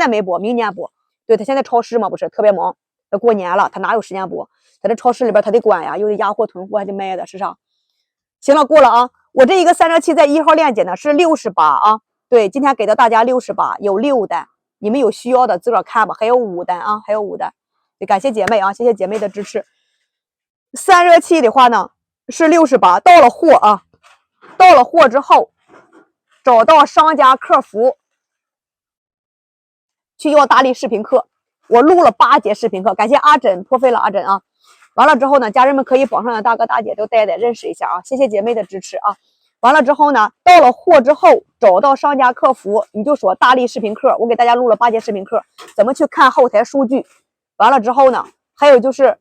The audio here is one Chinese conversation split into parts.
在没播，明年播。对，他现在超市嘛，不是特别忙，他过年了，他哪有时间播？他这超市里边他得管呀，又得压货囤货，还得卖的，是啥？行了，过了啊。我这一个散热器在1号链接呢是68啊。对，今天给到大家68，有6单，你们有需要的自个儿看吧。还有5单啊，还有5单。对，感谢姐妹啊，谢谢姐妹的支持。散热器的话呢是68，到了货啊，到了货之后找到商家客服去要大力视频课。我录了8节视频课，感谢阿珍破费了阿珍啊。完了之后呢，家人们可以榜上的大哥大姐都带带认识一下啊，谢谢姐妹的支持啊。完了之后呢，到了货之后找到商家客服，你就说大力视频课，我给大家录了8节视频课，怎么去看后台数据。完了之后呢，还有就是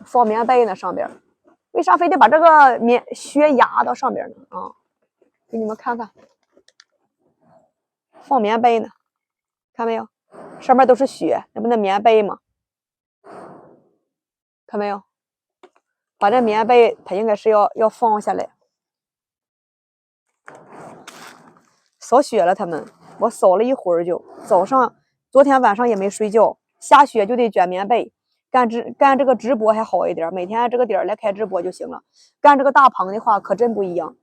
放棉被呢，上边为啥非得把这个靴压到上边呢？啊，给你们看看，放棉被呢，看没有？上面都是雪，那不那棉被吗？看没有？把这棉被它应该是要放下来。扫雪了他们，我扫了一会儿就早上，昨天晚上也没睡觉，下雪就得卷棉被。干这个直播还好一点，每天这个点来开直播就行了。干这个大棚的话可真不一样。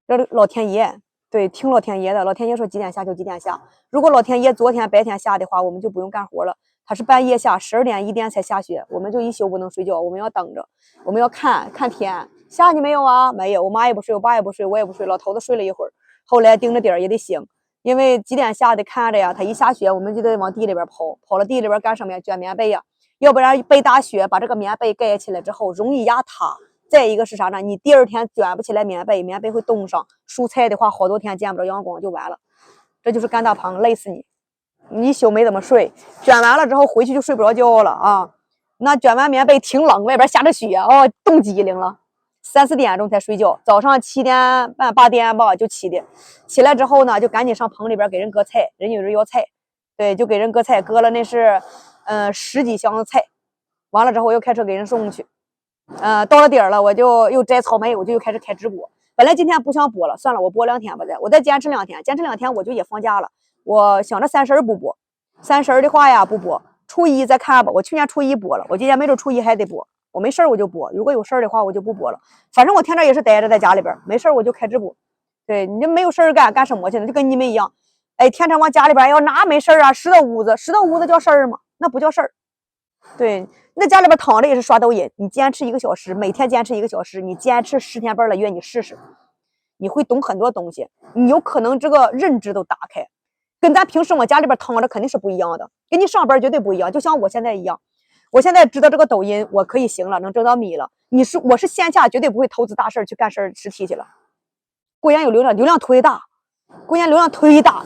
这老天爷，对，听老天爷的，老天爷说几点下就几点下。如果老天爷昨天白天下的话，我们就不用干活了。他是半夜下，12点1点才下雪，我们就一宿不能睡觉，我们要等着，我们要看天下你没有啊？没有，我妈也不睡，我爸也不睡，我也不睡，老头子睡了一会儿，后来盯着点也得醒，因为几点下的看着呀，他一下雪我们就得往地里边跑了地里边干什么呀？卷棉被呀，要不然被大雪把这个棉被盖起来之后容易压塌。再一个是啥呢？你第二天卷不起来棉被，棉被会冻上。蔬菜的话，好多天见不着阳光就完了。这就是干大棚，累死你。你一宿没怎么睡，卷完了之后回去就睡不着觉了啊。那卷完棉被挺冷，外边下着雪哦，冻机灵了。3、4点钟才睡觉，早上7点半8点吧就起的。起来之后呢，就赶紧上棚里边给人割菜，人有人要菜，对，就给人割菜，割了那是10几箱子菜。完了之后又开车给人送去。到了点了，我就又摘草莓，我就又开始开直播。本来今天不想播了，算了，我播2天吧，我再坚持2天，坚持2天我就也放假了。我想着30不播，30的话呀不播，初一再看吧。我去年初一播了，我今年没准初一还得播。我没事我就播，如果有事的话我就不播了。反正我天天也是待着在家里边，没事我就开直播。对，你就没有事干什么去呢？就跟你们一样，哎，天天往家里边要哪没事啊？拾掇屋子叫事儿吗？那不叫事儿。对，那家里边躺着也是刷抖音，你坚持1个小时，每天坚持1个小时，你坚持10天半了月，你试试，你会懂很多东西，你有可能这个认知都打开，跟咱平时往家里边躺着肯定是不一样的，跟你上班绝对不一样。就像我现在一样，我现在知道这个抖音我可以行了，能挣到米了。我是线下绝对不会投资大事去干事实体去了。果然有流量，流量忒大，果然流量忒大，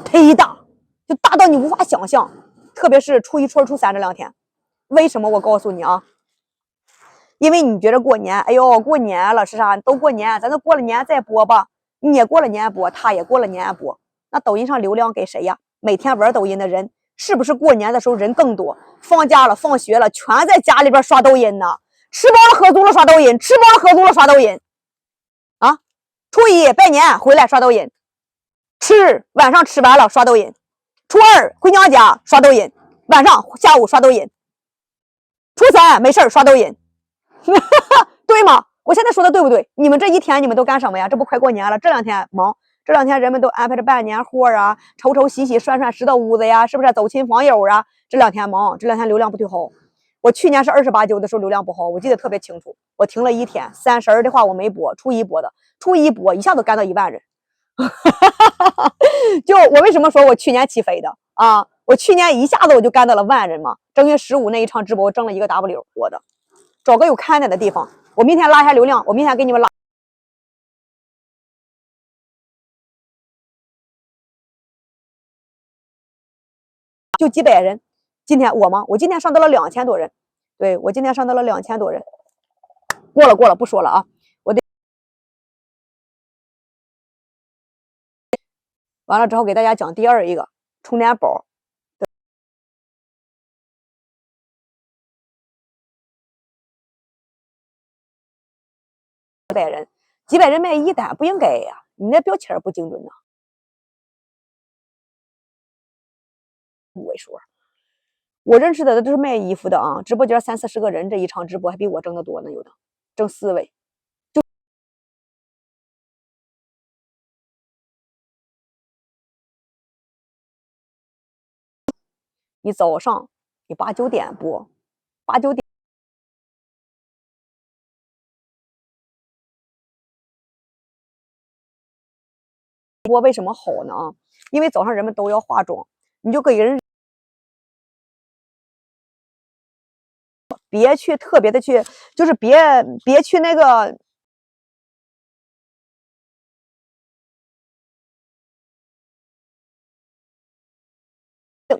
就大到你无法想象。特别是初一、初二、初三这2天。为什么？我告诉你啊，因为你觉得过年，哎呦，过年了是啥？都过年，咱都过了年再播吧。你也过了年播，他也过了年播。那抖音上流量给谁呀？每天玩抖音的人，是不是过年的时候人更多？放假了、放学了，全在家里边刷抖音呢。吃饱了喝足了刷抖音，吃饱了喝足了刷抖音。啊，初一拜年回来刷抖音，晚上吃完了刷抖音，初二回娘家刷抖音，晚上下午刷抖音。初3没事刷抖音，对吗？我现在说的对不对？你们这一天你们都干什么呀？这不快过年了，这2天忙，这2天人们都安排着办年货啊，抽洗洗涮拾掇屋子呀，是不是走亲访友啊？这2天忙，这2天流量不忒好。我去年是28、9的时候流量不好，我记得特别清楚。我停了1天，30的话我没播，初一播的，初一播一下都干到1万人。就我为什么说我去年起飞的啊？我去年一下子我就干到了1万人嘛。正月15那一场直播我挣了1个 W， 我的。找个有看点的地方，我明天拉一下流量，我明天给你们拉，就几百人。今天我今天上到了2000多人，对，我今天上到了2000多人。过了，不说了啊，我得完了之后给大家讲第2一个充电宝。几百人卖1单不应该呀，你那标签不精准呢。位数。我认识的都是卖衣服的啊，直播间30-40个人，这一场直播还比我挣得多呢，有的挣4位。你早上你8-9点播，8-9点。播为什么好呢？啊，因为早上人们都要化妆，你就给人别去特别的去，就是别去那个。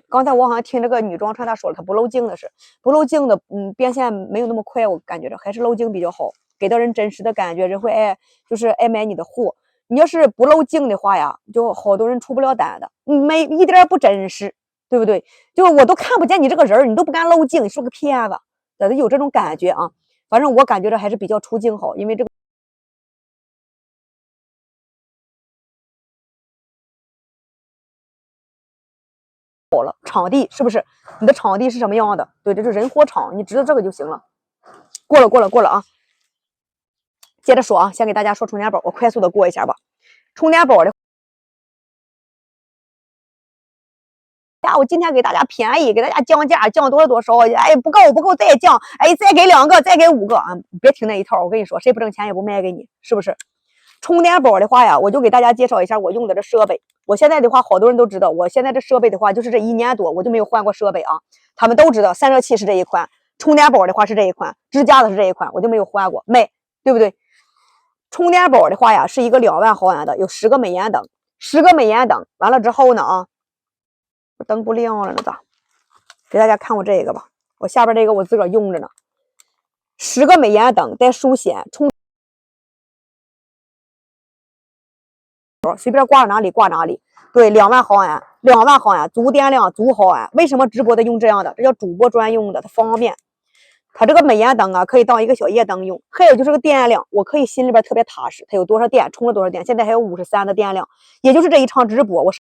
刚才我好像听这个女装穿搭说了，她不漏镜的是不漏镜的，变现没有那么快，我感觉着还是漏镜比较好，给到人真实的感觉，人会就是爱买你的货。你要是不漏镜的话呀，就好多人出不了单的，没一点不真实，对不对？就我都看不见你这个人，你都不敢漏镜，你是个骗子，有这种感觉啊。反正我感觉着还是比较出镜好，因为这个。好了，场地是不是？你的场地是什么样的？对，这是人火场，你知道这个就行了。过了啊！接着说啊，先给大家说充电宝，我快速的过一下吧。充电宝的呀，我今天给大家便宜，给大家降价，降多少？哎，不够，再降，哎，再给2个，再给5个啊！别听那一套，我跟你说，谁不挣钱也不卖给你，是不是？充电宝的话呀，我就给大家介绍一下我用的这设备。我现在的话，好多人都知道，我现在这设备的话，就是这1年多我就没有换过设备啊。他们都知道，散热器是这一款，充电宝的话是这一款，支架子是这一款，我就没有换过，卖，对不对？充电宝的话呀，是一个2万毫安的，有10个美颜灯，10个美颜灯。完了之后呢啊，灯不亮了，那咋？给大家看我这个吧，我下边这个我自个儿用着呢，10个美颜灯带数显充。随便挂哪里挂哪里，对，2万毫安，2万毫安，足电量，足毫安。为什么直播的用这样的？这叫主播专用的，它方便。它这个美颜灯啊，可以当一个小夜灯用。还有就是个电量，我可以心里边特别踏实，它有多少电，充了多少电，现在还有53的电量。也就是这一场直播，我